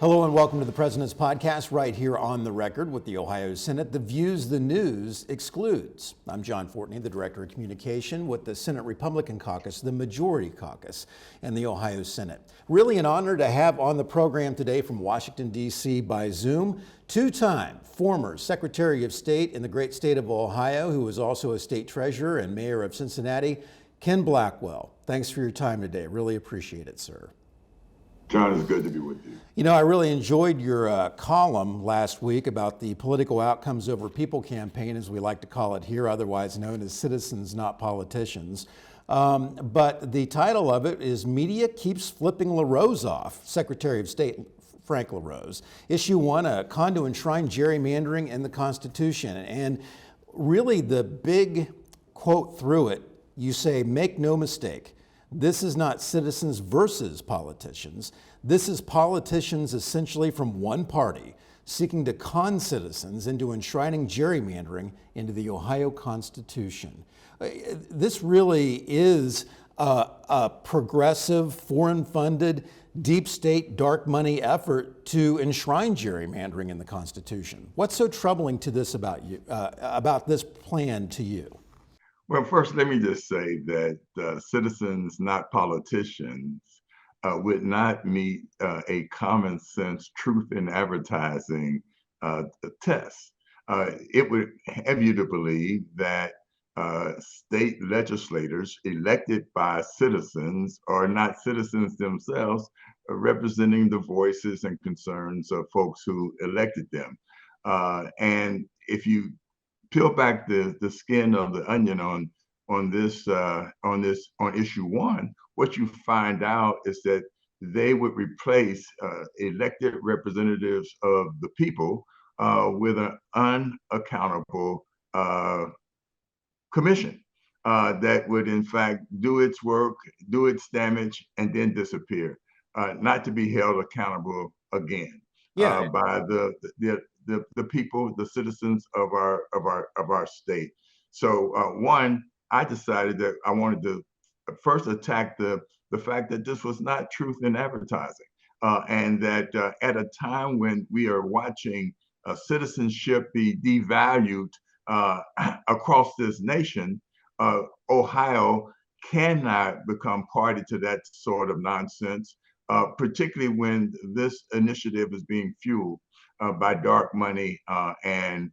Hello and welcome to the President's Podcast right here on The Record with the Ohio Senate. The views the news excludes. I'm John Fortney, the Director of Communication with the Senate Republican Caucus, the Majority Caucus, and the Ohio Senate. Really an honor to have on the program today from Washington, D.C. by Zoom, two-time former Secretary of State in the great state of Ohio, who was also a state treasurer and mayor of Cincinnati, Ken Blackwell. Thanks for your time today. Really appreciate it, sir. John, it's good to be with you. You know, I really enjoyed your column last week about the political outcomes over people campaign, as we like to call it here, otherwise known as Citizens, Not Politicians. But the title of it is Media Keeps Flipping LaRose Off, Secretary of State Frank LaRose. Issue 1, a con to enshrine gerrymandering in the Constitution. And really the big quote through it, you say, make no mistake, this is not citizens versus politicians. This is politicians essentially from one party seeking to con citizens into enshrining gerrymandering into the Ohio Constitution. This really is a progressive, foreign-funded, deep state, dark money effort to enshrine gerrymandering in the Constitution. What's so troubling to this about this plan to you? Well, first, let me just say that citizens, not politicians, would not meet a common sense truth in advertising test. It would have you to believe that state legislators elected by citizens are not citizens themselves, representing the voices and concerns of folks who elected them. And if you peel back the skin of the onion on issue 1, what you find out is that they would replace elected representatives of the people with an unaccountable commission that would in fact do its work, do its damage, and then disappear, not to be held accountable again by the people, the citizens of our state. So one, I decided that I wanted to first attack the fact that this was not truth in advertising, and that at a time when we are watching citizenship be devalued across this nation, Ohio cannot become party to that sort of nonsense, particularly when this initiative is being fueled by dark money and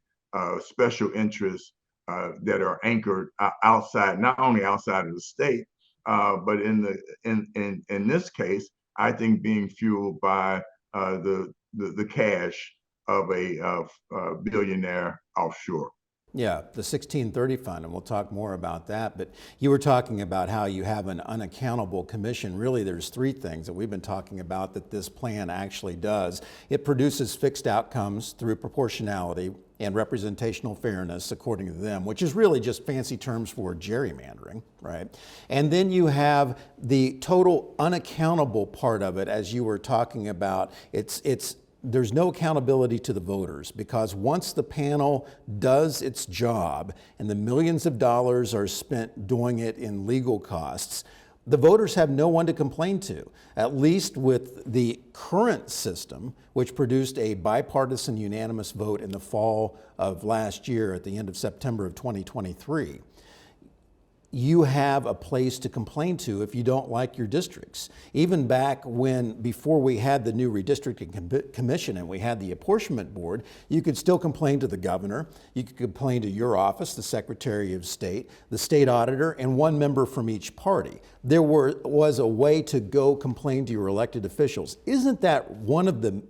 special interests that are anchored outside, not only outside of the state, but in this case, I think being fueled by the cash of a billionaire offshore. Yeah, the 1630 fund, and we'll talk more about that. But you were talking about how you have an unaccountable commission. Really, there's three things that we've been talking about that this plan actually does. It produces fixed outcomes through proportionality and representational fairness, according to them, which is really just fancy terms for gerrymandering, right? And then you have the total unaccountable part of it, as you were talking about. There's no accountability to the voters, because once the panel does its job and the millions of dollars are spent doing it in legal costs, the voters have no one to complain to, at least with the current system, which produced a bipartisan unanimous vote in the fall of last year at the end of September of 2023. You have a place to complain to if you don't like your districts. Even back before we had the new Redistricting Commission and we had the apportionment board, you could still complain to the governor, you could complain to your office, the Secretary of State, the state auditor, and one member from each party. There was a way to go complain to your elected officials. Isn't that one of the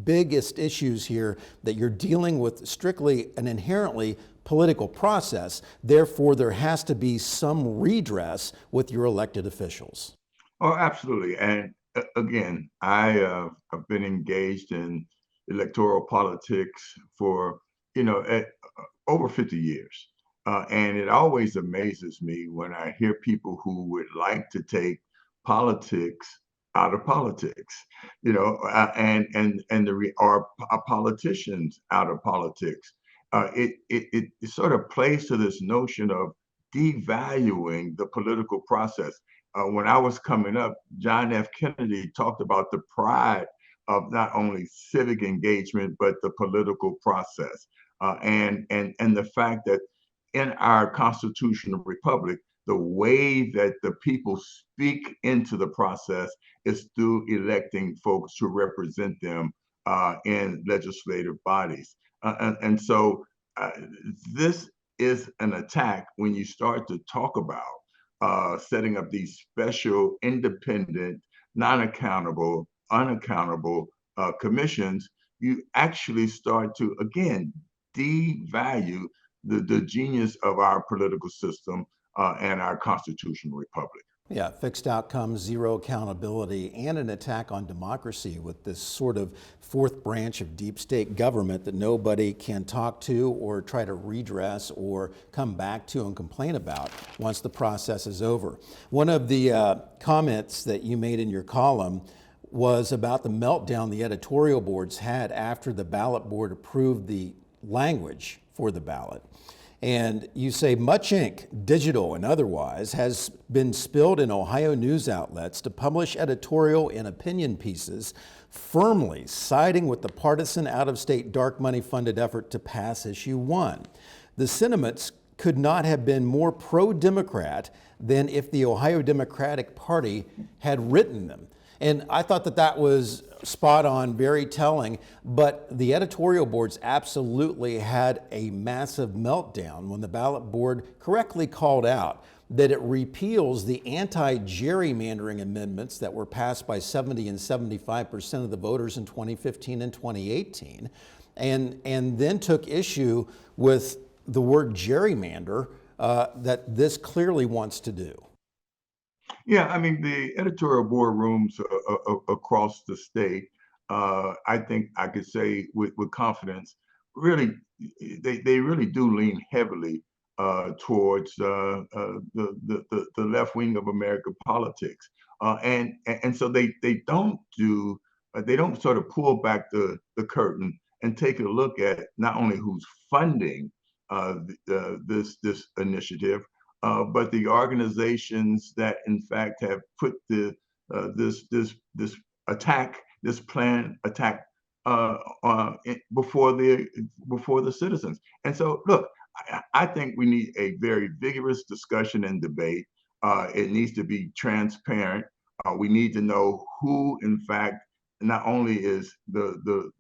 biggest issues here, that you're dealing with strictly an inherently political process, therefore there has to be some redress with your elected officials? Oh, absolutely. And again, I have been engaged in electoral politics for, over 50 years. And it always amazes me when I hear people who would like to take politics out of politics, or politicians out of politics. It sort of plays to this notion of devaluing the political process. When I was coming up, John F. Kennedy talked about the pride of not only civic engagement, but the political process. And the fact that in our constitutional republic, the way that the people speak into the process is through electing folks to represent them in legislative bodies. And so this is an attack when you start to talk about setting up these special, independent, non-accountable, unaccountable commissions. You actually start to, again, devalue the genius of our political system and our constitutional republic. Yeah, fixed outcomes, zero accountability, and an attack on democracy with this sort of fourth branch of deep state government that nobody can talk to or try to redress or come back to and complain about once the process is over. One of the comments that you made in your column was about the meltdown the editorial boards had after the ballot board approved the language for the ballot. And you say much ink, digital and otherwise, has been spilled in Ohio news outlets to publish editorial and opinion pieces firmly siding with the partisan out-of-state dark money funded effort to pass Issue 1. The sentiments could not have been more pro-Democrat than if the Ohio Democratic Party had written them. And I thought that that was spot on, very telling, but the editorial boards absolutely had a massive meltdown when the ballot board correctly called out that it repeals the anti-gerrymandering amendments that were passed by 70 and 75% of the voters in 2015 and 2018, and then took issue with the word gerrymander that this clearly wants to do. Yeah, I mean, the editorial boardrooms across the state, I think I could say with confidence, really, they really do lean heavily towards the left wing of American politics, and so they don't do they don't sort of pull back the curtain and take a look at not only who's funding this initiative, but the organizations that, in fact, have put this attack, this planned attack, before the citizens. And so, look, I think we need a very vigorous discussion and debate. It needs to be transparent. We need to know who, in fact, not only is the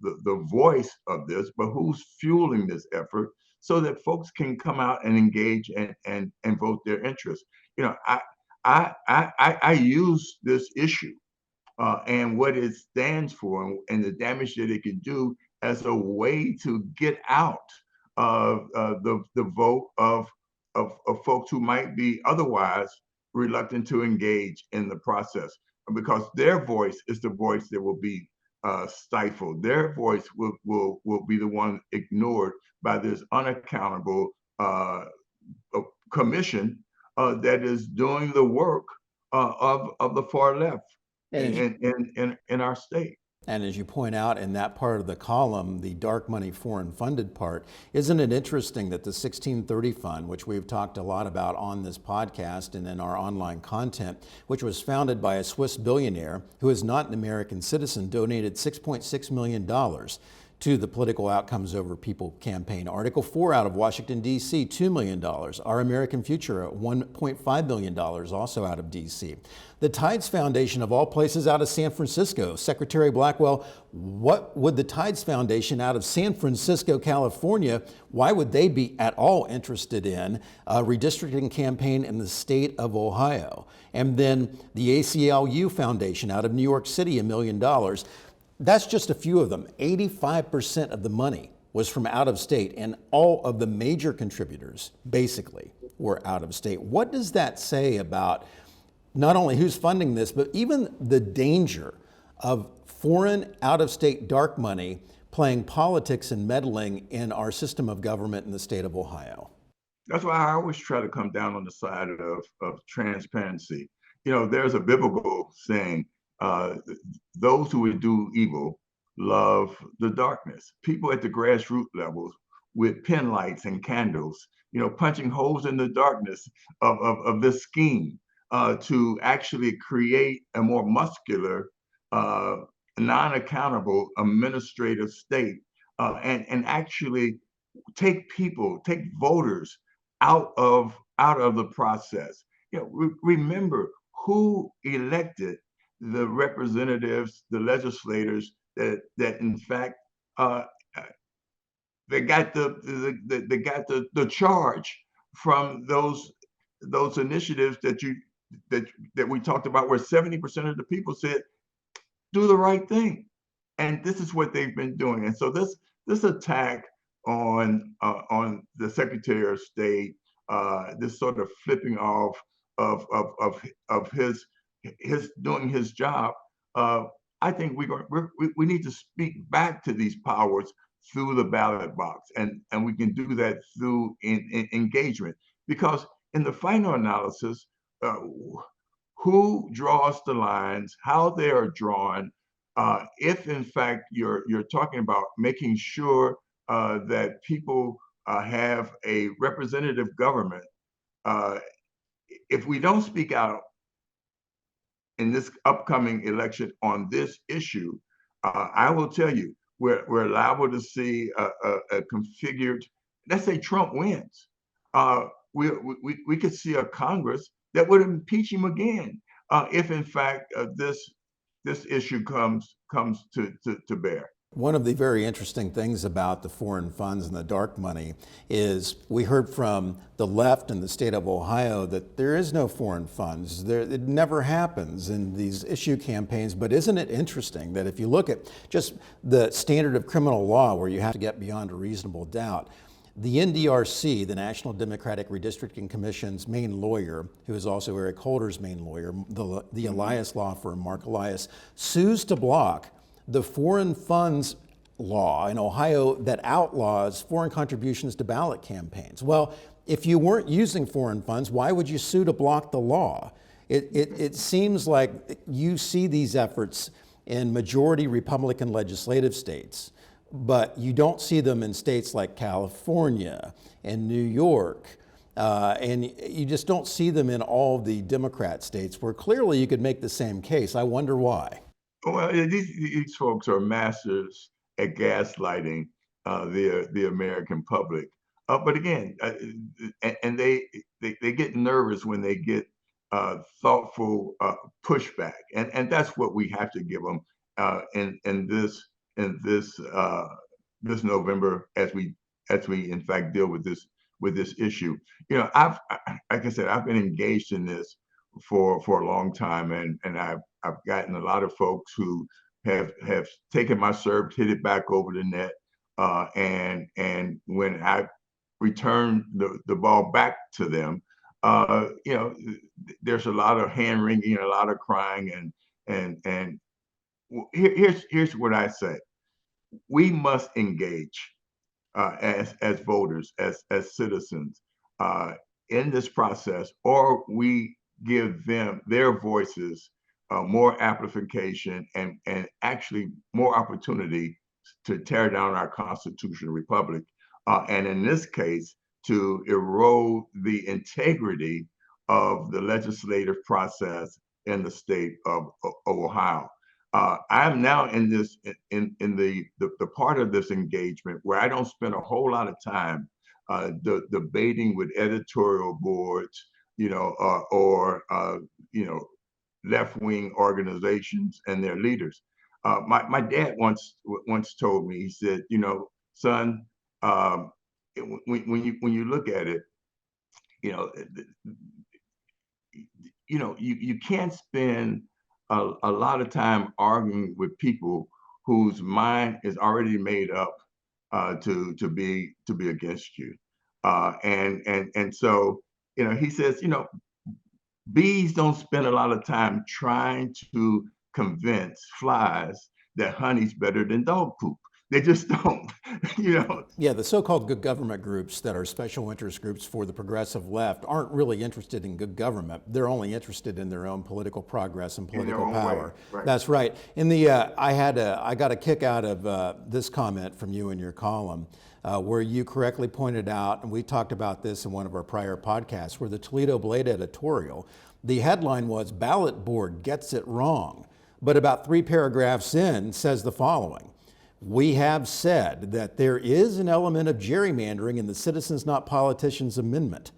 voice of this, but who's fueling this effort, so that folks can come out and engage and vote their interest. You know, I use this issue and what it stands for and the damage that it can do as a way to get out the vote of folks who might be otherwise reluctant to engage in the process, because their voice is the voice that will be stifled. Their voice will be the one ignored by this unaccountable commission that is doing the work of the far left in our state. And as you point out in that part of the column, the dark money foreign funded part, isn't it interesting that the 1630 Fund, which we've talked a lot about on this podcast and in our online content, which was founded by a Swiss billionaire who is not an American citizen, donated $6.6 million to the Political Outcomes Over People campaign. Article 4 out of Washington, D.C., $2 million. Our American Future, $1.5 million, also out of D.C. The Tides Foundation, of all places, out of San Francisco. Secretary Blackwell, what would the Tides Foundation out of San Francisco, California, why would they be at all interested in a redistricting campaign in the state of Ohio? And then the ACLU Foundation out of New York City, $1 million. That's just a few of them. 85% of the money was from out of state, and all of the major contributors basically were out of state. What does that say about not only who's funding this, but even the danger of foreign out of state dark money playing politics and meddling in our system of government in the state of Ohio? That's why I always try to come down on the side of transparency. You know, there's a biblical saying, those who would do evil love the darkness. People at the grassroots levels with pen lights and candles, you know, punching holes in the darkness of this scheme to actually create a more muscular non-accountable administrative state, and actually take voters out of the process. Remember who elected the representatives, the legislators that in fact uh, they got the charge from those initiatives that we talked about, where 70% of the people said do the right thing, and this is what they've been doing. And so this attack on the Secretary of State, this sort of flipping off of his doing his job. I think we need to speak back to these powers through the ballot box, and we can do that through engagement, because in the final analysis, uh, who draws the lines, how they are drawn. If in fact you're talking about making sure that people have a representative government, uh, if we don't speak out in this upcoming election on this issue, I will tell you, we're liable to see a configured. Let's say Trump wins, we could see a Congress that would impeach him again, if in fact this issue comes to bear. One of the very interesting things about the foreign funds and the dark money is we heard from the left in the state of Ohio that there is no foreign funds. It never happens in these issue campaigns. But isn't it interesting that if you look at just the standard of criminal law, where you have to get beyond a reasonable doubt, the NDRC, the National Democratic Redistricting Commission's main lawyer, who is also Eric Holder's main lawyer, the Elias law firm, Mark Elias, sues to block the foreign funds law in Ohio that outlaws foreign contributions to ballot campaigns. Well, if you weren't using foreign funds, why would you sue to block the law? It seems like you see these efforts in majority Republican legislative states, but you don't see them in states like California and New York. And you just don't see them in all the Democrat states, where clearly you could make the same case. I wonder why. Well, these folks are masters at gaslighting the American public. But again, and they get nervous when they get thoughtful pushback, and that's what we have to give them in this November, as we in fact deal with this issue. I've like I said, I've been engaged in this for a long time, and I've gotten a lot of folks who have taken my serve, hit it back over the net, and when I return the ball back to them, there's a lot of hand wringing, a lot of crying, and here's what I say: we must engage as voters, as citizens, in this process, or we give them their voices more amplification and actually more opportunity to tear down our constitutional republic, and in this case, to erode the integrity of the legislative process in the state of Ohio. I'm now in the part of this engagement where I don't spend a whole lot of time debating with editorial boards, or left-wing organizations and their leaders. My dad once told me, he said, son, when you look at it, you know, you can't spend a lot of time arguing with people whose mind is already made up to be against you, and so he says, bees don't spend a lot of time trying to convince flies that honey's better than dog poop. They just don't, Yeah, the so-called good government groups that are special interest groups for the progressive left aren't really interested in good government. They're only interested in their own political progress and political power. Right. That's right. In the I got a kick out of this comment from you in your column, where you correctly pointed out, and we talked about this in one of our prior podcasts, where the Toledo Blade editorial, the headline was "Ballot Board Gets It Wrong." but about 3 paragraphs in says the following: "We have said that there is an element of gerrymandering in the Citizens Not Politicians Amendment."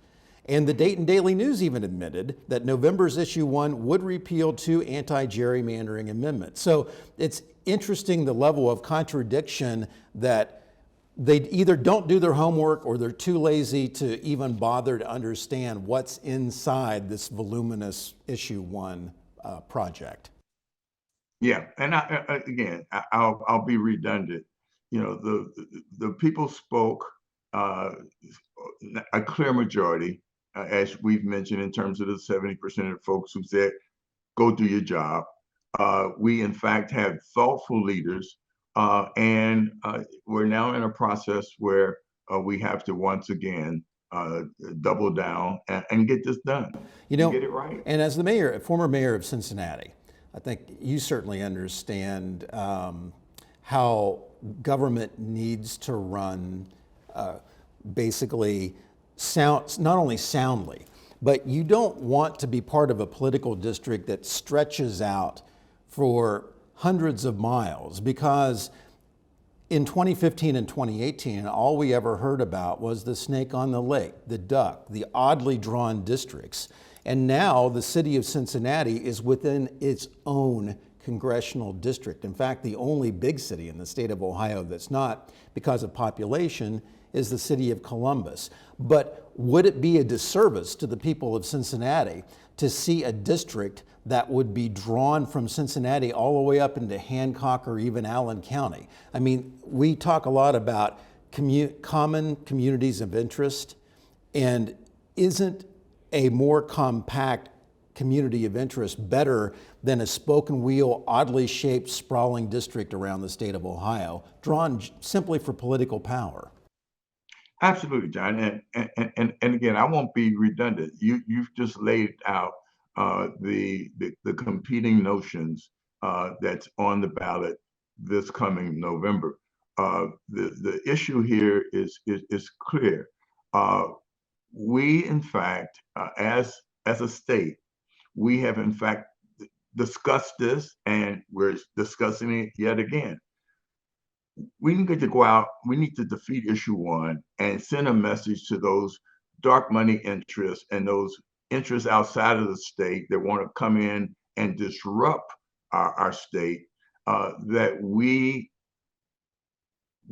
And the Dayton Daily News even admitted that November's issue 1 would repeal 2 anti-gerrymandering amendments. So it's interesting the level of contradiction that they either don't do their homework or they're too lazy to even bother to understand what's inside this voluminous issue 1 project. Yeah, and I'll be redundant. You know, the people spoke, a clear majority, as we've mentioned, in terms of the 70% of folks who said, "Go do your job." We in fact have thoughtful leaders, and we're now in a process where we have to once again double down and get this done. You know, get it right. And as the mayor, former mayor of Cincinnati, I think you certainly understand how government needs to run basically not only soundly, but you don't want to be part of a political district that stretches out for hundreds of miles, because in 2015 and 2018, all we ever heard about was the snake on the lake, the duck, the oddly drawn districts. And now the city of Cincinnati is within its own congressional district. In fact, the only big city in the state of Ohio that's not, because of population, is the city of Columbus. But would it be a disservice to the people of Cincinnati to see a district that would be drawn from Cincinnati all the way up into Hancock or even Allen County? I mean, we talk a lot about common communities of interest, and isn't a more compact community of interest better than a spoken wheel, oddly shaped, sprawling district around the state of Ohio, drawn simply for political power? Absolutely, John. And again, I won't be redundant. You've just laid out the competing notions that's on the ballot this coming November. The issue here is clear. We, in fact, as a state, we have in fact discussed this, and we're discussing it yet again. We need to go out, we need to defeat issue 1 and send a message to those dark money interests and those interests outside of the state that want to come in and disrupt our state, that we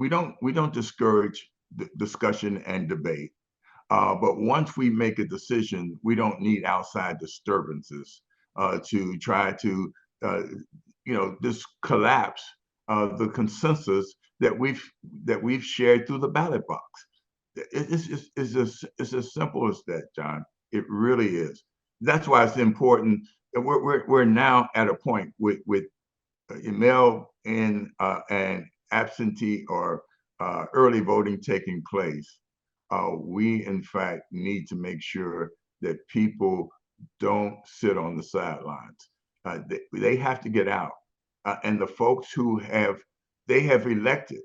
don't discourage discussion and debate. But once we make a decision, we don't need outside disturbances to try to just collapse the consensus that we've shared through the ballot box. It's as simple as that, John. It really is. That's why it's important. We're now at a point with mail in and absentee or early voting taking place. We in fact need to make sure that people don't sit on the sidelines. They have to get out. And the folks who they have elected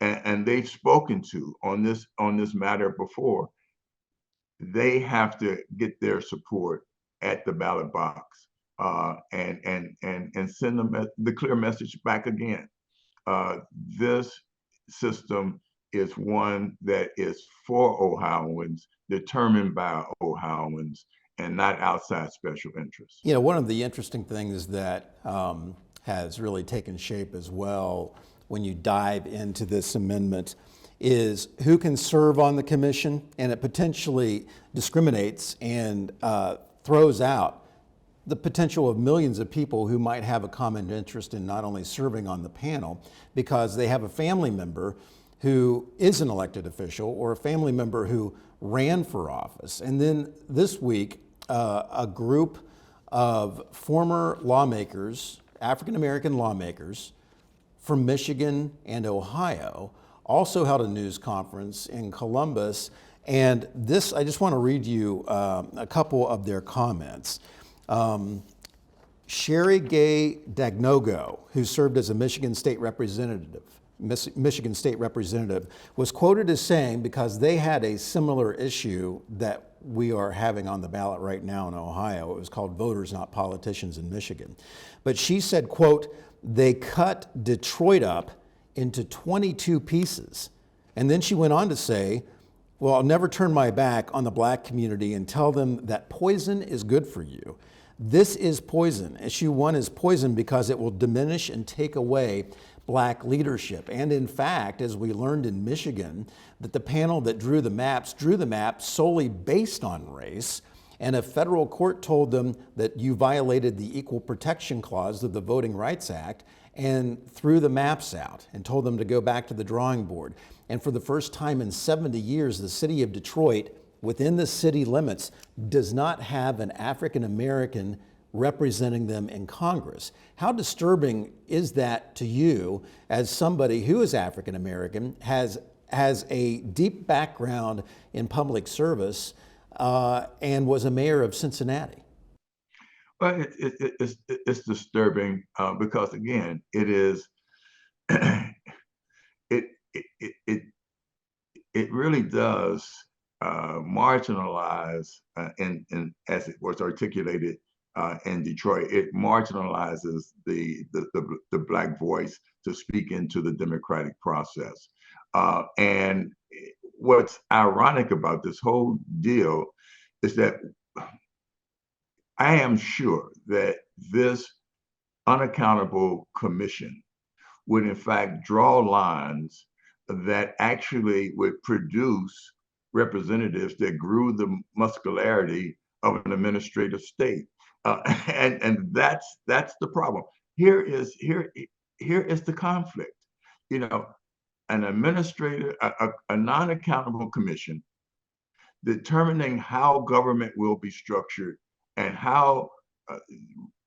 and they've spoken to on this matter before, they have to get their support at the ballot box and send them the clear message back again. This system is one that is for Ohioans, determined by Ohioans, and not outside special interests. You know, one of the interesting things that has really taken shape as well when you dive into this amendment is who can serve on the commission, and it potentially discriminates and throws out the potential of millions of people who might have a common interest in not only serving on the panel because they have a family member who is an elected official or a family member who ran for office. And then this week, a group of former lawmakers, African-American lawmakers from Michigan and Ohio, also held a news conference in Columbus. And this, I just want to read you a couple of their comments. Sherry Gay Dagnogo, who served as a Michigan State Representative, was quoted as saying, because they had a similar issue that we are having on the ballot right now in Ohio. It was called Voters Not Politicians in Michigan. But she said, quote, they cut Detroit up into 22 pieces. And then she went on to say, well, I'll never turn my back on the black community and tell them that poison is good for you. This is poison. Issue 1 is poison because it will diminish and take away black leadership. And in fact, as we learned in Michigan, that the panel that drew the maps solely based on race. And a federal court told them that you violated the Equal Protection Clause of the Voting Rights Act and threw the maps out and told them to go back to the drawing board. And for the first time in 70 years, the city of Detroit, within the city limits, does not have an African American representing them in Congress. How disturbing is that to you as somebody who is African American, has a deep background in public service, and was a mayor of Cincinnati? Well, it's disturbing because again, it is it it really does marginalize, and as it was articulated in Detroit, it marginalizes the black voice to speak into the democratic process. And what's ironic about this whole deal is that I am sure that this unaccountable commission would in fact draw lines that actually would produce representatives that grew the muscularity of an administrative state. And that's the problem. Here is the conflict. You know, an administrator, a non-accountable commission determining how government will be structured and how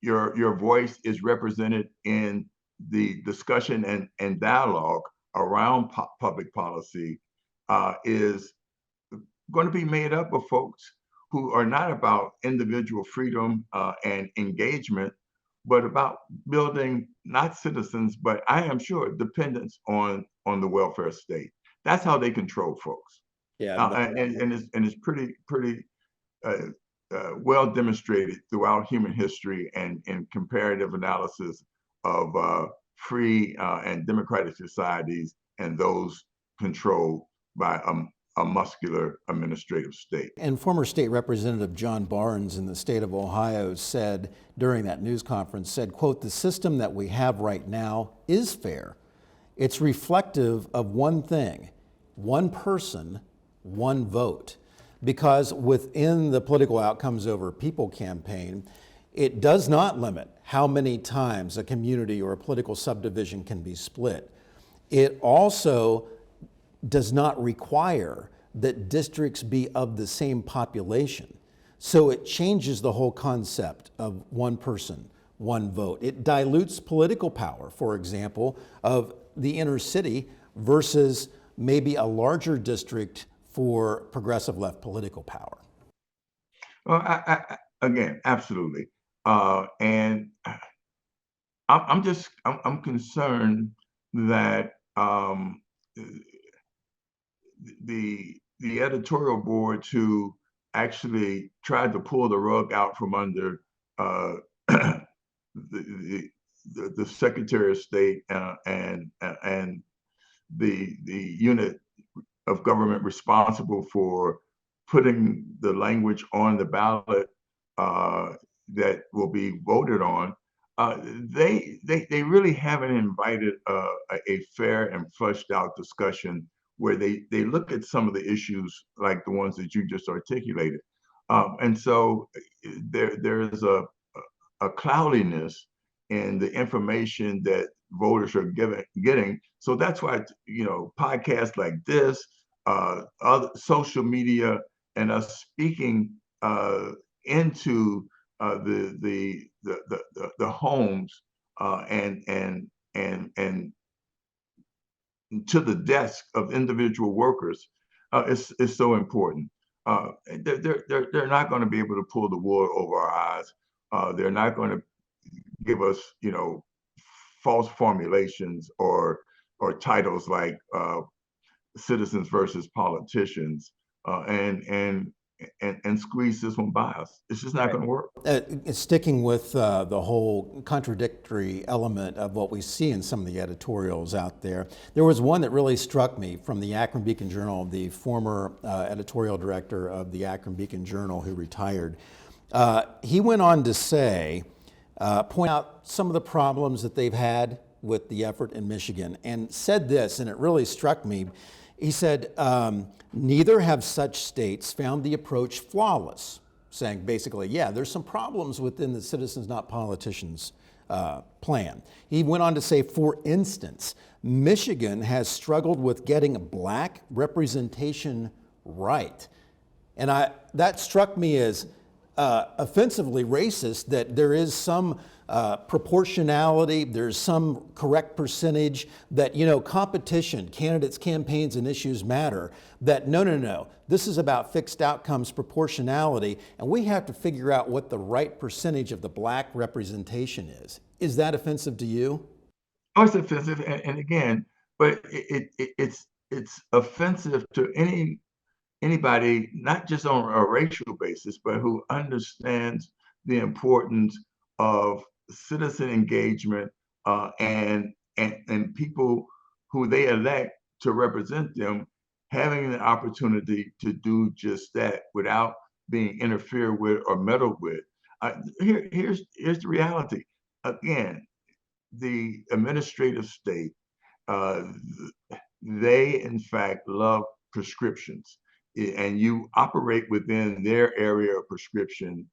your voice is represented in the discussion and dialogue around public policy is going to be made up of folks who are not about individual freedom and engagement, but about building not citizens, but I am sure dependents on the welfare state. That's how they control folks. Yeah, And it's pretty well demonstrated throughout human history and in comparative analysis of free and democratic societies and those controlled by a muscular administrative state. And former State Representative John Barnes in the state of Ohio said during that news conference, said, quote, the system that we have right now is fair. It's reflective of one thing, one person, one vote. Because within the Political Outcomes Over People campaign, it does not limit how many times a community or a political subdivision can be split. It also does not require that districts be of the same population. So it changes the whole concept of one person, one vote. It dilutes political power, for example, of the inner city versus maybe a larger district for progressive left political power. Well, again, absolutely. And I'm concerned that the editorial board who actually tried to pull the rug out from under the Secretary of State and the unit of government responsible for putting the language on the ballot that will be voted on, they really haven't invited a fair and fleshed out discussion where they look at some of the issues like the ones that you just articulated. And so there is a cloudiness in the information that voters are getting. So that's why, podcasts like this, other social media, and us speaking into the homes and to the desk of individual workers is so important. They're not going to be able to pull the wool over our eyes. They're not going to give us, false formulations or titles like citizens versus politicians. And and squeeze this one by us. It's just not going to work. Sticking with the whole contradictory element of what we see in some of the editorials out there, there was one that really struck me from the Akron Beacon Journal, the former editorial director of the Akron Beacon Journal who retired. He went on to say, point out some of the problems that they've had with the effort in Michigan, and said this, and it really struck me. He said, neither have such states found the approach flawless, saying basically, yeah, there's some problems within the Citizens Not Politicians plan. He went on to say, for instance, Michigan has struggled with getting Black representation right. And that struck me as offensively racist, that there is some proportionality, there's some correct percentage that, competition, candidates, campaigns, and issues matter, that no, this is about fixed outcomes, proportionality, and we have to figure out what the right percentage of the Black representation is. Is that offensive to you? Oh, it's offensive, and again, but it's offensive to anybody, not just on a racial basis, but who understands the importance of citizen engagement and people who they elect to represent them having the opportunity to do just that without being interfered with or meddled with. Here's the reality. Again, the administrative state, uh, they in fact love prescriptions, and you operate within their area of prescription,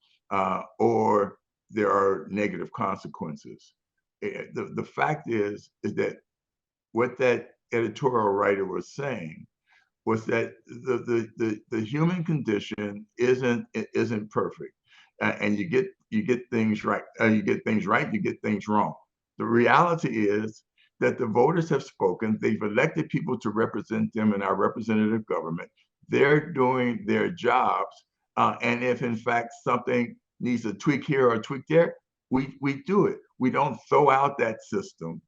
or there are negative consequences. The fact is that what that editorial writer was saying was that the human condition isn't perfect, and you get things right, you get things right, you get things wrong. The reality is that the voters have spoken. They've elected people to represent them in our representative government. They're doing their jobs, and if in fact something needs a tweak here or a tweak there, we do it. We don't throw out that system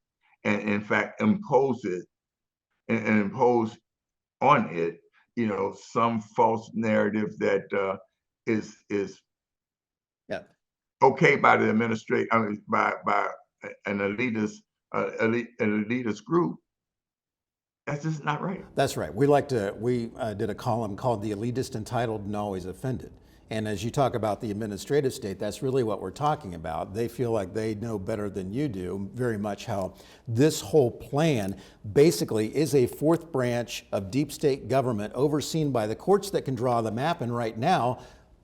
and in fact impose it and impose on it, some false narrative that is Yeah. okay by the administration, I mean, by an an elitist group. That's just not right. That's right. We did a column called "The Elitist Entitled and Always Offended." And as you talk about the administrative state, that's really what we're talking about. They feel like they know better than you do, very much how this whole plan basically is a fourth branch of deep state government overseen by the courts that can draw the map. And right now,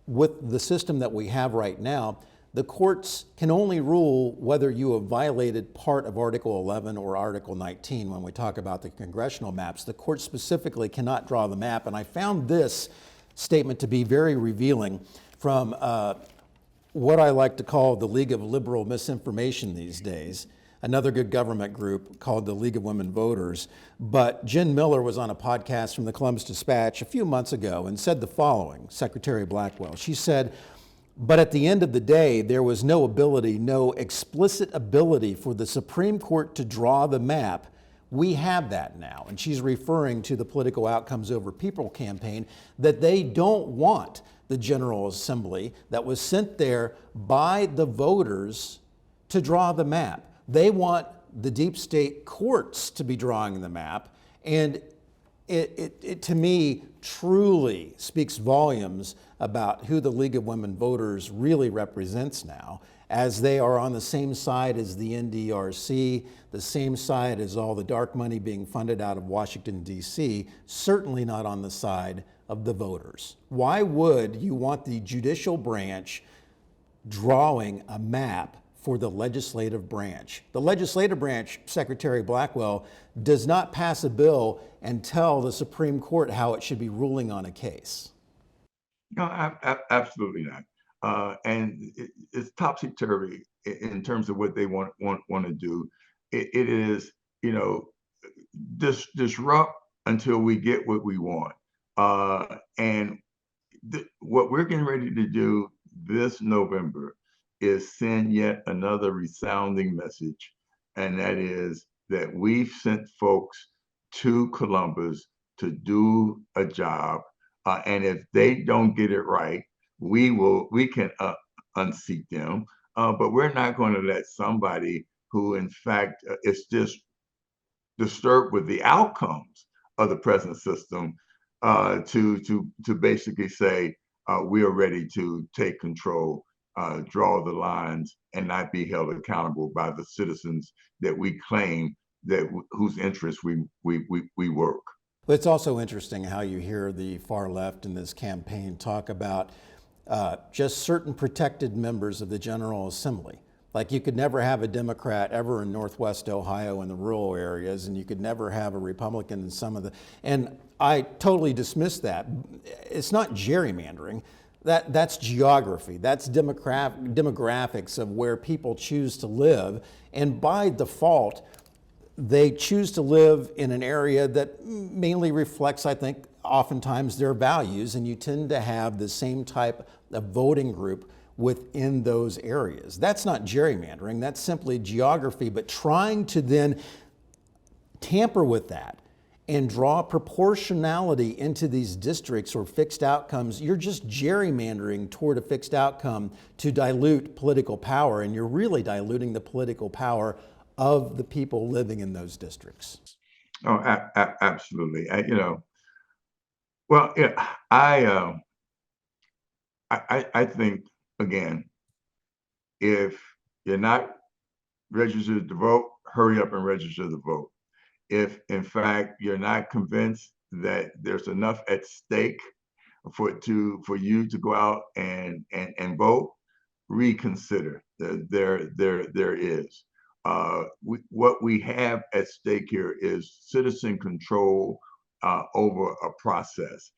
with the system that we have right now, the courts can only rule whether you have violated part of Article 11 or Article 19 when we talk about the congressional maps. The court specifically cannot draw the map. And I found this statement to be very revealing from what I like to call the League of Liberal Misinformation these days, another good government group called the League of Women Voters. But Jen Miller was on a podcast from the Columbus Dispatch a few months ago and said the following, Secretary Blackwell. She said, but at the end of the day, there was no explicit ability for the Supreme Court to draw the map. We have that now. And she's referring to the Political Outcomes Over People campaign, that they don't want the General Assembly that was sent there by the voters to draw the map. They want the deep state courts to be drawing the map. And it to me truly speaks volumes about who the League of Women Voters really represents now, as they are on the same side as the NDRC, the same side as all the dark money being funded out of Washington, D.C., certainly not on the side of the voters. Why would you want the judicial branch drawing a map for the legislative branch? The legislative branch, Secretary Blackwell, does not pass a bill and tell the Supreme Court how it should be ruling on a case. No, absolutely not. And it's topsy-turvy in terms of what they want to do. It is, disrupt until we get what we want. And what we're getting ready to do this November is send yet another resounding message, and that is that we've sent folks to Columbus to do a job. And if they don't get it right, we can unseat them. But we're not going to let somebody who, in fact, is just disturbed with the outcomes of the present system to basically say we are ready to take control, draw the lines, and not be held accountable by the citizens that we claim that whose interests we work. But it's also interesting how you hear the far left in this campaign talk about just certain protected members of the General Assembly. Like you could never have a Democrat ever in Northwest Ohio in the rural areas, and you could never have a Republican in some of the, and I totally dismiss that. It's not gerrymandering. That's geography. That's demographics of where people choose to live. And by default, they choose to live in an area that mainly reflects, I think, oftentimes their values, and you tend to have the same type of voting group within those areas. That's not gerrymandering, that's simply geography, but trying to then tamper with that and draw proportionality into these districts or fixed outcomes, you're just gerrymandering toward a fixed outcome to dilute political power, and you're really diluting the political power of the people living in those districts. Oh, absolutely. Well, yeah, I think, again, if you're not registered to vote, hurry up and register to vote. If, in fact, you're not convinced that there's enough at stake for you to go out and vote, reconsider. There is. What we have at stake here is citizen control over a process.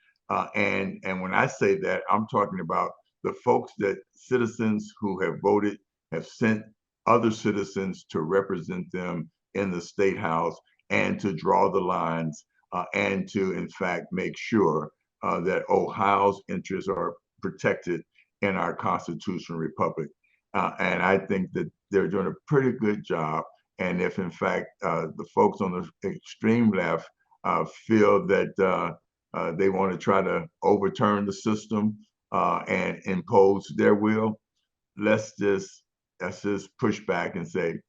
And when I say that, I'm talking about the folks that citizens who have voted have sent other citizens to represent them in the state house and to draw the lines and to, in fact, make sure that Ohio's interests are protected in our constitutional republic. And I think that they're doing a pretty good job. And if, in fact, the folks on the extreme left feel that they want to try to overturn the system and impose their will, let's just push back and say,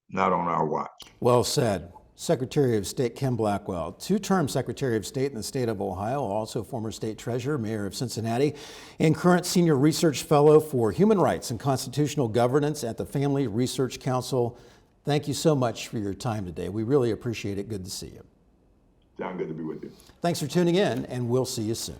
not on our watch. Well said. Secretary of State Kim Blackwell, two-term Secretary of State in the state of Ohio, also former state treasurer, mayor of Cincinnati, and current senior research fellow for human rights and constitutional governance at the Family Research Council. Thank you so much for your time today. We really appreciate it. Good to see you. John, good to be with you. Thanks for tuning in, and we'll see you soon.